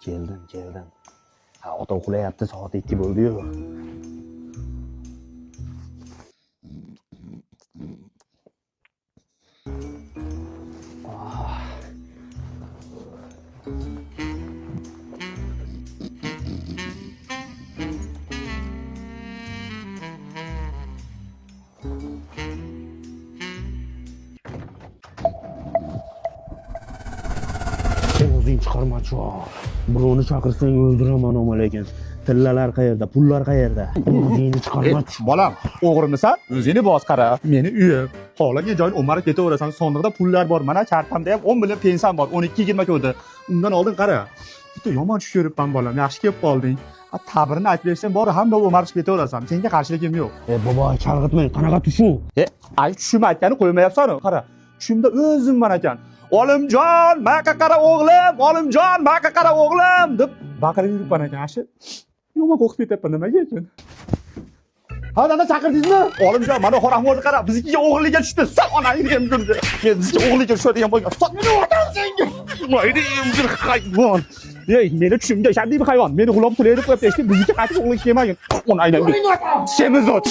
Keldim. Ha, ota uxlayapti, soat 2 bo'ldi-yu. O'zing chiqarmachi. Birovni chaqirsang o'ldiraman ama lekin. Tillalar qayerda, pullar qayerda? O'zingni chiqarmachi. Bolam, o'g'rimisan? O'zingni bos qara. Meni uyim. Xohlagan joyini o'marib ketaverasan. Sondiqda pullar bor. Mana kartamda ham 10 million pensiyam bor. 12-20 ko'rdi. Undan oldin qara. Bitta yomon tush ko'ribman bolam. Yaxshi kelib qolding. Ta'birini aytib bersang, bor hamma o'marib ketaverasan. Senga qarshilikim yo'q. Bobo, chalg'itmang. Qanaqa tushu? Ay tushim aytgani qo'ymayapsan-ku. Qara. Tushimda o'zim bor ekan. Olimjon, maqqa qara o'g'lim, Olimjon, maqqa qara o'g'lim deb baqirib yuribman ekan. Ashi yomon qo'rqib ketyapman nimaga ekan? Ha, dada chaqirdingizmi? Olimjon, mana xo'rahmonni qara, biznikiga o'g'irlikka tushdi. Sal onangni emdirdi. Bizga o'g'irlikka tushadigan bo'lgan. Sot meni otam senga. Mayli, emdir hayvon. Ey, meni tushimga shanday bir hayvon. Meni g'ulom qilib qo'yibdi. Bizga qaytib o'g'irlikka kelmagin. Onangni. Semizot.